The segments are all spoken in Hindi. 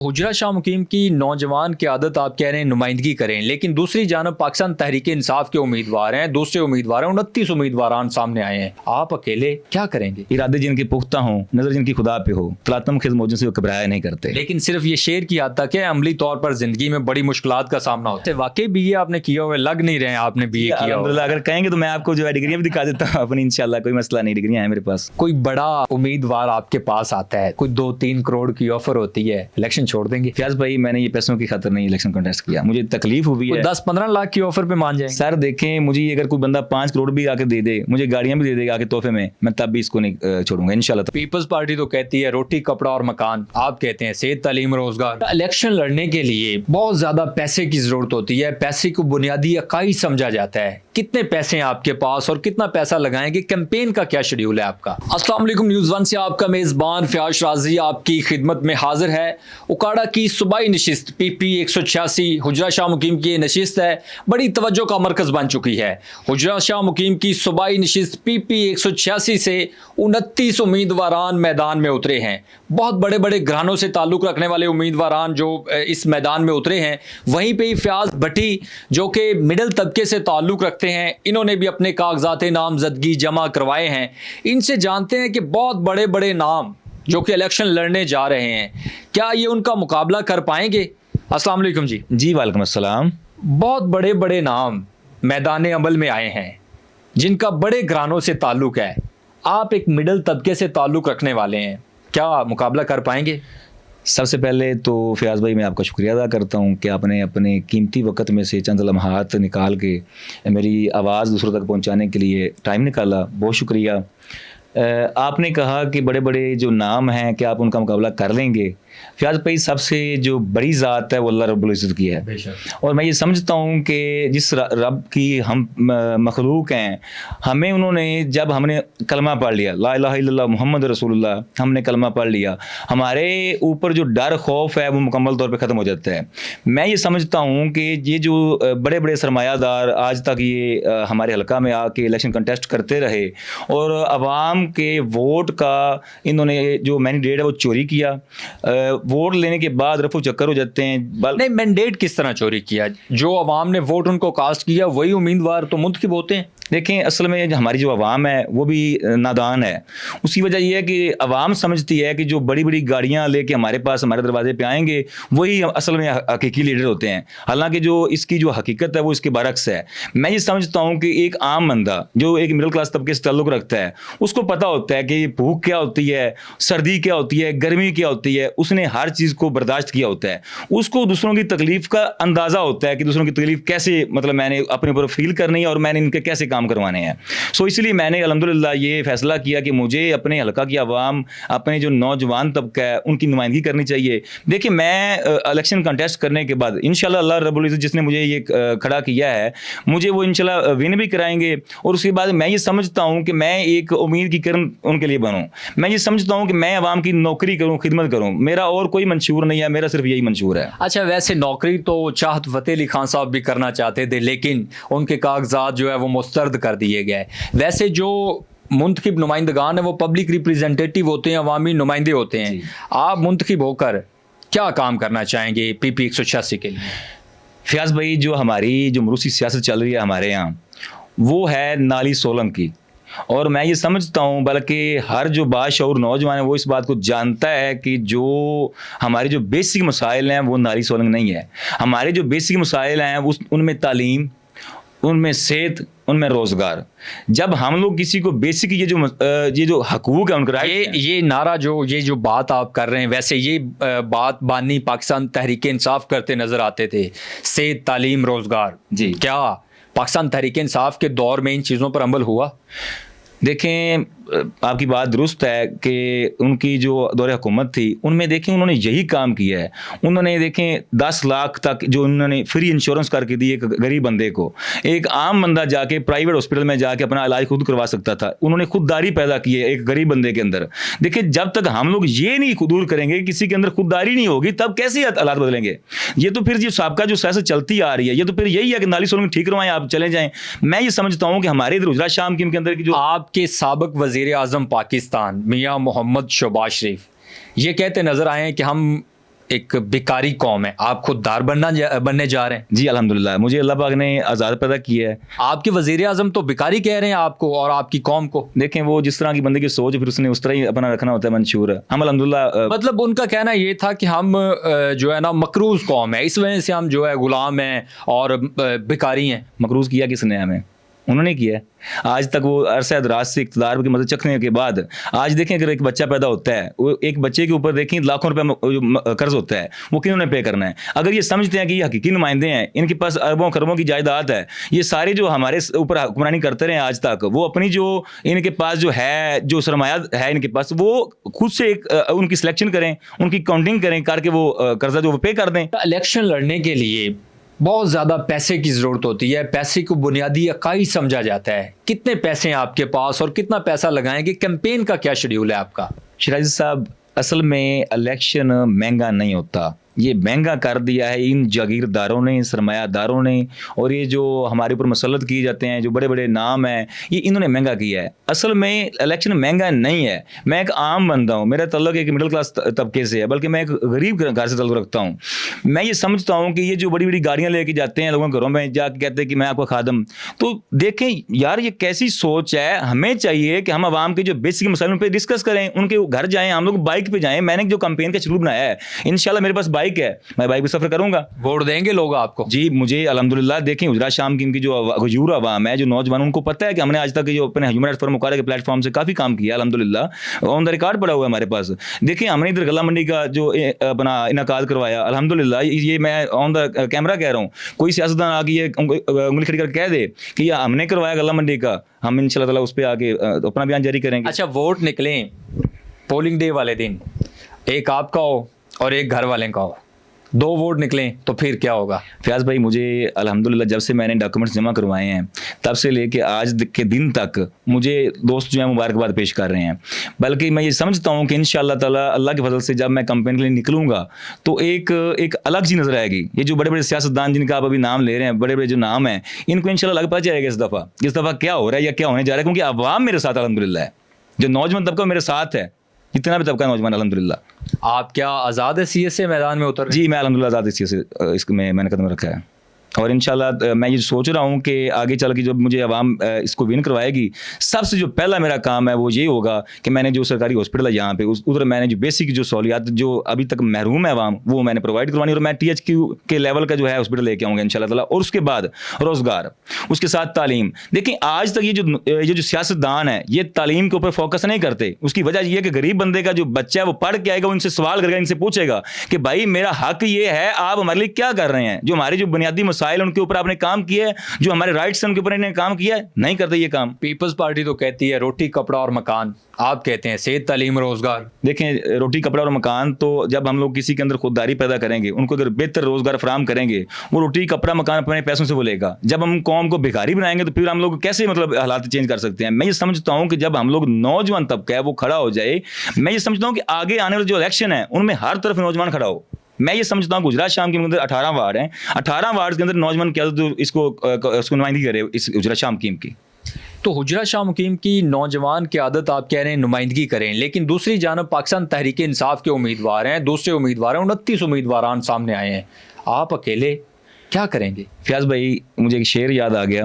हुजरा शाह मुकीम की नौजवान क़यादत आप कह रहे हैं नुमाइंदगी करें, लेकिन दूसरी जानब पाकिस्तान तहरीक इंसाफ के उम्मीदवार हैं, दूसरे उम्मीदवार हैं, 29 उम्मीदवार सामने आए हैं। आप अकेले क्या करेंगे? इरादे जिनके पुख्ता हों, नजर जिनकी खुदा पे हो, तलातम खेज मौजों से वो घबराया नहीं करते। लेकिन सिर्फ ये शेर की हद तक है, अमली तौर पर जिंदगी में बड़ी मुश्किलात का सामना होता है। वाकई बीए आपने किया हुआ है, लग नहीं रहे हैं आपने बीए किया हुआ। अगर कहेंगे तो मैं आपको जो है डिग्रियां भी दिखा देता हूँ अपनी, इंशाल्लाह कोई मसला नहीं, डिग्रियां हैं मेरे पास। कोई बड़ा उम्मीदवार आपके पास आता है, कोई 2-3 करोड़ की ऑफर होती है, इलेक्शन छोड़ देंगे? फयाज भाई, मैंने ये पैसों की खातिर नहीं इलेक्शन कंटेस्ट किया, मुझे तकलीफ हुई है। 10-15 लाख की ऑफर पे मान जाए सर देखें, मुझे अगर कोई बंदा 5 करोड़ भी आके दे दे, मुझे गाड़ियां भी दे देगा आके तोहफे में, मैं तब भी इसको नहीं छोड़ूंगा इंशाल्लाह। पीपल्स पार्टी तो कहती है रोटी कपड़ा और मकान, आप कहते हैं सेहत तालीम रोजगार। इलेक्शन लड़ने के लिए बहुत ज्यादा पैसे की जरूरत होती है, पैसे को बुनियादी इकाई समझा जाता है। कितने पैसे हैं आपके पास और कितना पैसा लगाएंगे? कैंपेन का क्या शेड्यूल है आपका? अस्सलाम वालेकुम, न्यूज़ वन से आपका मेजबान फयाज राजी आपकी खिदमत में हाजिर है। उकाड़ा की सूबाई नशिस्त PP 186 हुजरा शाह मुकीम की नशिस्त है, बड़ी तवज्जो का मरकज बन चुकी है। हुजरा शाह मुकीम की सूबाई नशिस्त PP 186 से 29 उम्मीदवारान मैदान में उतरे हैं। बहुत बड़े बड़े घरानों से ताल्लुक़ रखने वाले उम्मीदवारान जो इस मैदान में उतरे हैं। वहीं पे ही फयाज भट्टी जो कि मिडिल तबके से ताल्लुक़ रखते हैं, इन्होंने भी अपने कागजात नामजदगी जमा करवाए हैं। इनसे जानते हैं कि बहुत बड़े बड़े नाम जो कि इलेक्शन लड़ने जा रहे हैं, क्या ये उनका मुकाबला कर पाएंगे? अस्सलाम वालेकुम जी। जी वालेकुम अस्सलाम। बहुत बड़े बड़े नाम मैदान अमल में आए हैं जिनका बड़े घरानों से ताल्लुक़ है। आप एक मिडिल तबके से ताल्लुक़ रखने वाले हैं, क्या मुकाबला कर पाएंगे? सबसे पहले तो फयाज भाई, मैं आपका शुक्रिया अदा करता हूं कि आपने अपने कीमती वक्त में से चंद लम्हात निकाल के मेरी आवाज़ दूसरों तक पहुंचाने के लिए टाइम निकाला, बहुत शुक्रिया। आपने कहा कि बड़े बड़े जो नाम हैं कि आप उनका मुकाबला कर लेंगे। फयाज भाई, सबसे जो बड़ी ज़ात है वो अल्लाह रब्बुल इज़्ज़त की है, और मैं ये समझता हूँ कि जिस रब की हम मखलूक हैं, हमें उन्होंने जब हमने कलमा पढ़ लिया ला इलाहा इल्लल्लाह मुहम्मद रसूलुल्लाह, हमने कलमा पढ़ लिया, हमारे ऊपर जो डर खौफ है वो मुकम्मल तौर पे ख़त्म हो जाता है। मैं ये समझता हूँ कि ये जो बड़े बड़े सरमायादार आज तक ये हमारे हल्का में आके इलेक्शन कंटेस्ट करते रहे और आवाम के वोट का इन्होंने जो मैंडेट है वो चोरी किया, वोट लेने के बाद रफू चक्कर हो जाते हैं। नहीं, मैंडेट किस तरह चोरी किया? जो अवाम ने वोट उनको कास्ट किया वही उम्मीदवार तो मुंतखब होते हैं। देखें, असल में हमारी जो अवाम है वो भी नादान है। उसकी वजह यह है कि अवाम समझती है कि जो बड़ी बड़ी गाड़ियां लेके हमारे पास हमारे दरवाजे पे आएंगे वही असल में हकीकी लीडर होते हैं। हालांकि जो इसकी जो हकीकत है वो इसके बरक्स है। मैं ये समझता हूँ कि एक आम बंदा जो एक मिडिल क्लास तबके से ताल्लुक़ रखता है, उसको पता होता है कि भूख क्या होती है, सर्दी क्या होती है, गर्मी क्या होती है। उसने हर चीज़ को बर्दाश्त किया होता है। उसको दूसरों की तकलीफ़ का अंदाज़ा होता है कि दूसरों की तकलीफ़ कैसे, मतलब मैंने अपने ऊपर फील करनी है और मैंने इनके कैसे काम करवाने हैं। सो इसलिए मैंने अल्हम्दुलिल्लाह ये फैसला किया कि मुझे अपने हल्का की आवाम, अपने जो नौजवान तबका है, उनकी नुमाइंदगी करनी चाहिए। देखिए, मैं इलेक्शन कंटेस्ट करने के बाद इंशाल्लाह अल्लाह रब्बुल इज़्ज़त जिसने मुझे ये खड़ा किया है, मुझे वो इंशाल्लाह विन भी कराएंगे। और उसके बाद मैं ये समझता हूँ कि मैं एक उम्मीद की किरण उनके लिए बनूँ। मैं ये समझता हूँ कि मैं आवाम की नौकरी करूँ, खिदमत करूँ। मेरा और कोई मंशूर नहीं है, मेरा सिर्फ यही मंशूर है। अच्छा, वैसे नौकरी तो चाहत फ़तेह अली खान साहब भी करना चाहते थे, लेकिन उनके कागजात जो है वो मुस्तरद कर दिए गए। वैसे जो मुंतखब नुमाइंदगान है वो पब्लिक रिप्रेजेंटेटिव होते हैं, अवामी नुमाइंदे होते हैं। आप मुंतखब होकर क्या काम करना चाहेंगे PP 186 के लिए? फयाज भाई, जो हमारी जो मरूसी सियासत चल रही है हमारे यहाँ, वो है नाली सोलंग की। और मैं ये समझता हूँ, बल्कि हर जो बाशऊर नौजवान है वो इस बात को जानता है कि जो हमारे जो बेसिक मसाइल हैं वो नाली सोलंग नहीं है। हमारे जो बेसिक मसाइल हैं उनमें तालीम, उनमें सेहत, उनमें रोज़गार। जब हम लोग किसी को बेसिक ये जो हकूक है उनका राइट, ये नारा ये जो बात आप कर रहे हैं, वैसे ये बात बानी पाकिस्तान तहरीक इंसाफ करते नज़र आते थे, सेहत तालीम रोज़गार। जी, क्या पाकिस्तान तहरीक इंसाफ के दौर में इन चीज़ों पर अमल हुआ? देखें, आपकी बात दुरुस्त है कि उनकी जो दौरे हुकूमत थी उनमें देखें उन्होंने यही काम किया है। उन्होंने देखें 10 लाख तक जो उन्होंने फ्री इंश्योरेंस करके दी एक गरीब बंदे को। एक आम बंदा जाके प्राइवेट हॉस्पिटल में जाके अपना इलाज खुद करवा सकता था। उन्होंने खुददारी पैदा की है एक गरीब बंदे के अंदर। देखिए, जब तक हम लोग ये नहीं दूर करेंगे, किसी के अंदर खुददारी नहीं होगी, तब कैसे हालात बदलेंगे? ये तो फिर जो साबका जो सियासत चलती आ रही है, ये तो फिर यही है कि नाली सोलंग ठीक करवाएं, आप चले जाएं। मैं ये समझता हूँ कि हमारे इधर हुजरा शाह मुकीम के अंदर की जो आपके साबिक वज़ीर आज़म पाकिस्तान मियाँ मोहम्मद शहबाज शरीफ ये कहते नज़र आए हैं कि हम एक भिखारी कौम है, आप खुददार बनने जा रहे हैं। जी अल्हम्दुलिल्लाह, मुझे अल्लाह पाक ने आज़ाद पैदा किया है। आपके वजीर आजम तो भिखारी कह रहे हैं आपको और आपकी कौम को। देखें, वो जिस तरह की बंदे की सोच, फिर उसने उस तरह ही अपना रखना होता है मंशूर। हम अल्हम्दुलिल्लाह मतलब उनका कहना ये था कि हम जो है ना मकरूज कौम है, इस वजह से हम जो है गुलाम हैं और भिखारी हैं। मकरूज किया किसने हमें? उन्होंने किया है। आज तक वो अरसा दराज से इक़्तिदार की मदद चखने के बाद आज देखें, अगर एक बच्चा पैदा होता है, वो एक बच्चे के ऊपर देखें लाखों रुपए कर्ज होता है, वो किन्होंने पे करना है? अगर ये समझते हैं कि ये हकीकी नुमाइंदे हैं, इनके पास अरबों खरबों की जायदाद है, ये सारे जो हमारे ऊपर हुक्मरानी करते रहे आज तक, वो अपनी जो इनके पास जो है, जो सरमाया है इनके पास, वो खुद से एक उनकी सिलेक्शन करें, उनकी काउंटिंग करें करके वो कर्जा जो वो पे कर दें। इलेक्शन लड़ने के लिए बहुत ज़्यादा पैसे की ज़रूरत होती है, पैसे को बुनियादी इकाई समझा जाता है। कितने पैसे हैं आपके पास और कितना पैसा लगाएंगे? कैंपेन का क्या शेड्यूल है आपका? शिराजी साहब, असल में इलेक्शन महंगा नहीं होता, ये महंगा कर दिया है इन जागीरदारों ने, सरमायादारों ने, और ये जो हमारे ऊपर मसलत किए जाते हैं, जो बड़े बड़े नाम हैं, ये इन्होंने महंगा किया है। असल में इलेक्शन महंगा नहीं है। मैं एक आम बंदा हूँ, मेरा तल्लुक एक मिडिल क्लास तबके से है, बल्कि मैं एक गरीब घर से तल्लुक रखता हूँ। मैं ये समझता हूँ कि ये जो बड़ी बड़ी गाड़ियाँ लेके जाते हैं लोगों के घरों में, जाके कहते हैं कि मैं आपका खादम, तो देखें यार ये कैसी सोच है। हमें चाहिए कि हम आवाम के जो बेसिक मसलों पर डिस्कस करें, उनके घर जाएँ, हम लोग बाइक पर जाएँ। मैंने जो कैंपेन का शेड्यूल बनाया है, इंशाल्लाह मेरे पास बाइक है, मैं बाइक पे सफर करूंगा। वोट देंगे लोग आपको? जी, मुझे अल्हम्दुलिल्लाह देखें, हुजरा शाम की इनकी जो गजूर आवाम है, जो नौजवान, उनको पता है कि हमने आज तक जो अपने ह्यूमन राइट्स फोरम मुकारा के प्लेटफॉर्म से काफ़ी काम किया अल्हम्दुलिल्लाह, ऑन द रिकॉर्ड पड़ा हुआ है हमारे पास। देखिए, हमने इधर गला मंडी का जो अपना इनकाद करवाया अल्हम्दुलिल्लाह, ये मैं ऑन द कैमरा कह रहा हूँ। कोई सियासतदान आके ये उंगली खड़ी कर कह दे कि ये हमने करवाया गला मंडी का, हम इंशाल्लाह ताला उस पर आके अपना बयान जारी करेंगे। अच्छा, वोट निकलें पोलिंग डे वाले दिन, एक आपका हो और एक घर वाले का हो, 2 वोट निकलें तो फिर क्या होगा? फयाज भाई, मुझे अल्हम्दुलिल्लाह जब से मैंने डॉक्यूमेंट्स जमा करवाए हैं, तब से लेके आज के दिन तक मुझे दोस्त जो है मुबारकबाद पेश कर रहे हैं। बल्कि मैं ये समझता हूँ कि इंशाअल्लाह ताला अल्लाह के फजल से जब मैं कैंपेन के लिए निकलूँगा तो एक अलग सी नज़र आएगी। ये जो बड़े बड़े सियासतदान जिनका आप अभी नाम ले रहे हैं, बड़े बड़े जो नाम हैं, इनको इंशाअल्लाह लग पता जाएगा इस दफ़ा क्या हो रहा है या क्या होने जा रहा है, क्योंकि अवाम मेरे साथ अल्हम्दुलिल्लाह है, जो नौजवान तबका मेरे साथ है, जितना भी तबका नौजवान अल्हम्दुलिल्लाह। आप क्या आज़ाद है सीएस से मैदान में उतर? जी, मैं अल्हम्दुलिल्लाह आज़ाद से इसमें मैंने कदम रखा है, और इंशाल्लाह मैं ये सोच रहा हूँ कि आगे चल के जब मुझे अवाम इसको विन करवाएगी, सबसे जो पहला मेरा काम है वो ये होगा कि मैंने जो सरकारी हॉस्पिटल है यहाँ पे उधर मैंने जो बेसिक जो सहूलियात जो अभी तक महरूम है अवाम, वो मैंने प्रोवाइड करवानी, और मैं THQ के लेवल का जो है हॉस्पिटल लेके आऊँगा इंशाल्लाह ताला। और उसके बाद रोज़गार, उसके साथ तालीम। देखिए, आज तक ये जो सियासतदान है, ये तालीम के ऊपर फोकस नहीं करते। उसकी वजह ये है कि गरीब बंदे का जो बच्चा है वो पढ़ के आएगा, उनसे सवाल करेगा, इनसे पूछेगा कि भाई मेरा हक ये है, आप हमारे लिए क्या कर रहे हैं? जो हमारे जो बुनियादी मसाइल उनके ऊपर आपने काम किया है, जो हमारे राइट्स हैं उनके ऊपर इन्होंने काम किया है, नहीं करते ये काम। पीपल्स पार्टी तो कहती है रोटी कपड़ा और मकान, आप कहते हैं सेहत तालीम रोजगार। देखें, रोटी कपड़ा और मकान तो जब हम लोग किसी के अंदर खुददारी पैदा करेंगे, उनको अगर बेहतर रोजगार फराम करेंगे, वो रोटी कपड़ा मकान अपने पैसों से वो लेगा। जब हम कौम को भिखारी बनाएंगे तो फिर हम लोग कैसे मतलब हालात चेंज कर सकते हैं? मैं ये समझता हूँ कि जब हम लोग नौजवान तबका है वो खड़ा हो जाए, मैं ये समझता हूँ कि आगे आने वाले जो इलेक्शन है उनमें हर तरफ नौजवान खड़ा हो। मैं ये समझता हूँ गुजरात शाम के अंदर 18 वार्ड हैं, 18 वार्ड के अंदर नौजवान क्या तो इसको नुमाइंदगी करे इस गुजरात शाम की। तो हुजरा शाह मुकीम की नौजवान की आदत आप कह रहे हैं नुमाइंदगी करें, लेकिन दूसरी जानब पाकिस्तान तहरीक इंसाफ के उम्मीदवार हैं, दूसरे उम्मीदवार हैं, 29 उम्मीदवार सामने आए हैं, आप अकेले क्या करेंगे? फयाज भाई, मुझे एक शेर याद आ गया,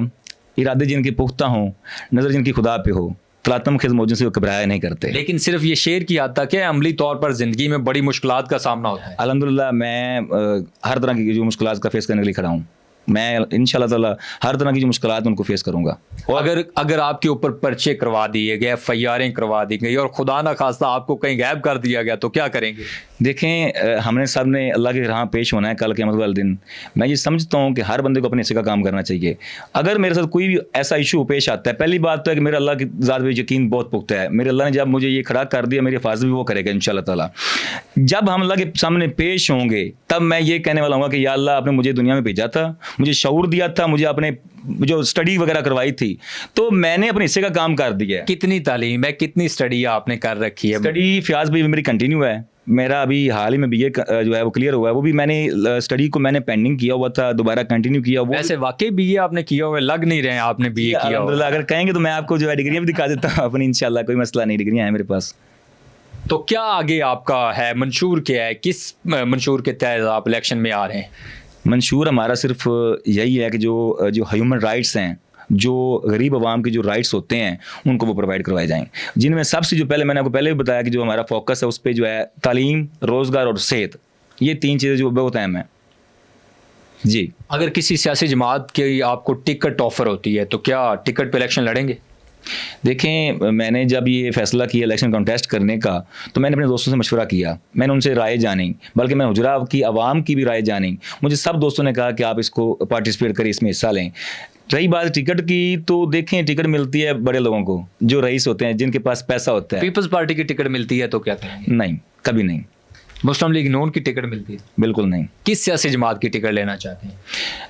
इरादे जिनके पुख्ता हों, नज़र जिनकी खुदा पे हो, तलातम खेज मौजों से वो घबराया नहीं करते। लेकिन सिर्फ ये शेर की हद तक है, अमली तौर पर ज़िंदगी में बड़ी मुश्किलात का सामना होता है। अल्हम्दुलिल्लाह मैं हर तरह की जो मुश्किलात का फेस करने के लिए खड़ा हूँ। मैं इंशाल्लाह ताला हर तरह की जो मुश्किलात उनको फेस करूंगा। और अगर आपके ऊपर पर्चे करवा दिए गए, FIR करवा दी गई और खुदा ना खास्ता आपको कहीं गायब कर दिया गया तो क्या करेंगे? देखें, हमने सब ने अल्लाह के यहाँ पेश होना है कल क़यामत वाले दिन। मैं ये समझता हूँ कि हर बंदे को अपने हिस्से का काम करना चाहिए। अगर मेरे साथ कोई भी ऐसा इशू पेश आता है, पहली बात तो है कि मेरा अल्लाह की ज़ात पे यकीन बहुत पुख्ता है। मेरे अल्लाह ने जब मुझे ये खड़ा कर दिया, मेरी हिफाजत भी वो करेगा इंशाल्लाह ताला। जब हम अल्लाह के सामने पेश होंगे तब मैं ये कहने वाला हूँ कि या अल्लाह, आपने मुझे दुनिया में भेजा था, मुझे शऊर दिया था, मुझे आपने जो स्टडी वगैरह करवाई थी, तो मैंने अपने हिस्से का काम कर दिया है। कितनी तालीम है, कितनी स्टडी आपने कर रखी है? स्टडी फयाज भाई मेरी कंटिन्यू है। मेरा अभी हाल ही में BA जो है वो क्लियर हुआ है, वो भी मैंने स्टडी को मैंने पेंडिंग किया हुआ था, दोबारा कंटिन्यू किया हुआ। वैसे वाकई BA आपने किया हुआ, लग नहीं रहे आपने BA किया हुआ। अगर कहेंगे तो मैं आपको जो है डिग्रियां भी दिखा देता हूँ अपनी, इंशाल्लाह कोई मसला नहीं, डिग्रियां हैं मेरे पास। तो क्या आगे आपका है, मंशूर क्या है, किस मंशूर के तहत आप इलेक्शन में आ रहे हैं? मंशूर हमारा सिर्फ यही है कि जो जो ह्यूमन राइट्स हैं, जो गरीब आवाम के जो राइट्स होते हैं उनको वो प्रोवाइड करवाए जाएं, जिनमें सबसे जो पहले मैंने आपको पहले भी बताया कि जो हमारा फोकस है उस पर जो है तालीम, रोज़गार और सेहत, ये 3 चीज़ें जो बहुत अहम है जी। अगर किसी सियासी जमात की आपको टिकट ऑफर होती है तो क्या टिकट पे इलेक्शन लड़ेंगे? देखें, मैंने जब ये फैसला किया इलेक्शन कॉन्टेस्ट करने का, तो मैंने अपने दोस्तों से मशवरा किया, मैंने उनसे राय जानी, बल्कि मैं हुजरा की आवाम की भी राय जानी। मुझे सब दोस्तों ने कहा कि आप इसको पार्टिसिपेट करें, इसमें हिस्सा लें। रही बात टिकट की, तो देखें टिकट मिलती है बड़े लोगों को, जो रईस होते हैं, जिनके पास पैसा होता है। पीपल्स पार्टी की टिकट मिलती है तो क्या करेंगे? नहीं, कभी नहीं। मुस्लिम लीग नून की टिकट मिलती है? बिल्कुल नहीं। किस सियासी जमात की टिकट लेना चाहते हैं?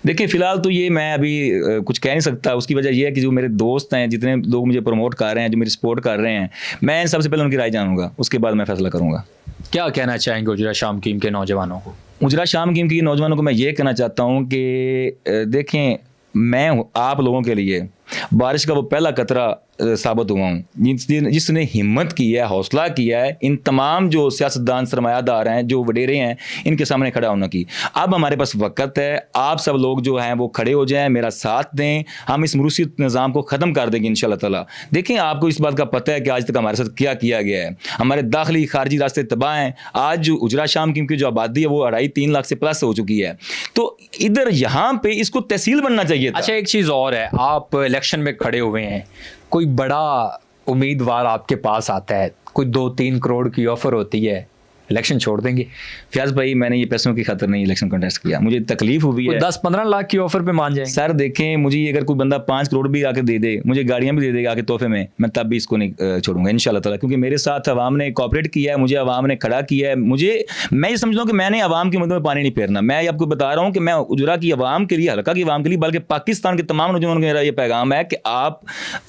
देखिए, फिलहाल तो ये मैं अभी कुछ कह नहीं सकता। उसकी वजह यह है कि जो मेरे दोस्त हैं, जितने लोग मुझे प्रमोट कर रहे हैं, जो मेरी सपोर्ट कर रहे हैं, मैं सबसे पहले उनकी राय जानूंगा, उसके बाद मैं फैसला करूंगा। क्या कहना चाहेंगे उजरा शामकीम के नौजवानों को? उजरा शामकीम के नौजवानों को मैं ये कहना चाहता हूँ कि देखें, मैं आप लोगों के लिए बारिश का वो पहला कतरा साबित हुआ हूँ, जिसने हिम्मत की है, हौसला किया है इन तमाम जो सियासतदान, सरमायादार हैं, जो वडेरे हैं, इनके सामने खड़ा होने की। अब हमारे पास वक्त है, आप सब लोग जो हैं वो खड़े हो जाएं, मेरा साथ दें, हम इस मुरूसियत निज़ाम को ख़त्म कर देंगे इंशाअल्लाह ताला। देखें, आपको इस बात का पता है कि आज तक हमारे साथ क्या किया गया है। हमारे दाखिली खारजी रास्ते तबाह हैं। आज जो उजरा शामकीम की जो आबादी है वो 2.5-3 लाख से प्लस हो चुकी है। तो इधर यहाँ पे इसको तहसील बनना चाहिए था। अच्छा, एक चीज़ और है, आप इलेक्शन में खड़े हुए हैं, कोई बड़ा उम्मीदवार आपके पास आता है, कोई 2-3 करोड़ की ऑफर होती है, इलेक्शन छोड़ देंगे? फयाज भाई, मैंने ये पैसों की खातिर नहीं इलेक्शन कंटेस्ट किया, मुझे तकलीफ हुई है। 10-15 लाख की ऑफर पे मान जाएंगे? सर देखें, मुझे अगर कोई बंदा 5 करोड़ भी आके दे दे, मुझे गाड़ियां भी दे देगा आके तोहफे में, मैं तब भी इसको नहीं छोड़ूंगा इंशाल्लाह ताला, क्योंकि मेरे साथ आवाम ने कोऑपरेट किया है, मुझे आवाम ने खड़ा किया है। मैं ये समझता हूँ कि मैंने आवाम की मदद में पानी नहीं फेरना। मैं आपको बता रहा हूँ कि मैं उजरा की आवाम के लिए, हल्का की आवाम के लिए, बल्कि पाकिस्तान के तमाम नौजवानों को मेरा ये पैगाम है कि आप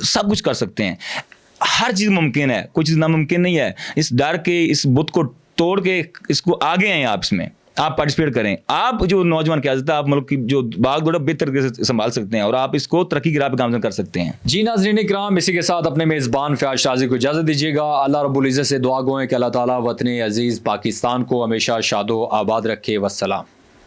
सब कुछ कर सकते हैं, हर चीज़ मुमकिन है, कोई चीज़ नामुमकिन नहीं है। इस डर के, इस बुत को तोड़ के इसको आगे हैं आप, इसमें आप पार्टिसिपेट करें। आप जो नौजवान क्या है, आप मुल्क की जो बाग दौड़ा बेहतर तरीके से संभाल सकते हैं और आप इसको तरक्की की राह पे गामजन कर सकते हैं। जी नाज़रीन इकराम, इसी के साथ अपने मेज़बान फ़याज़ शाज़ी को इजाज़त दीजिएगा। अल्लाह रब्बुल इज़्ज़त से दुआ गो है कि अल्लाह ताला वतन अज़ीज़ पाकिस्तान को हमेशा शादो आबाद रखे। वस्सलाम।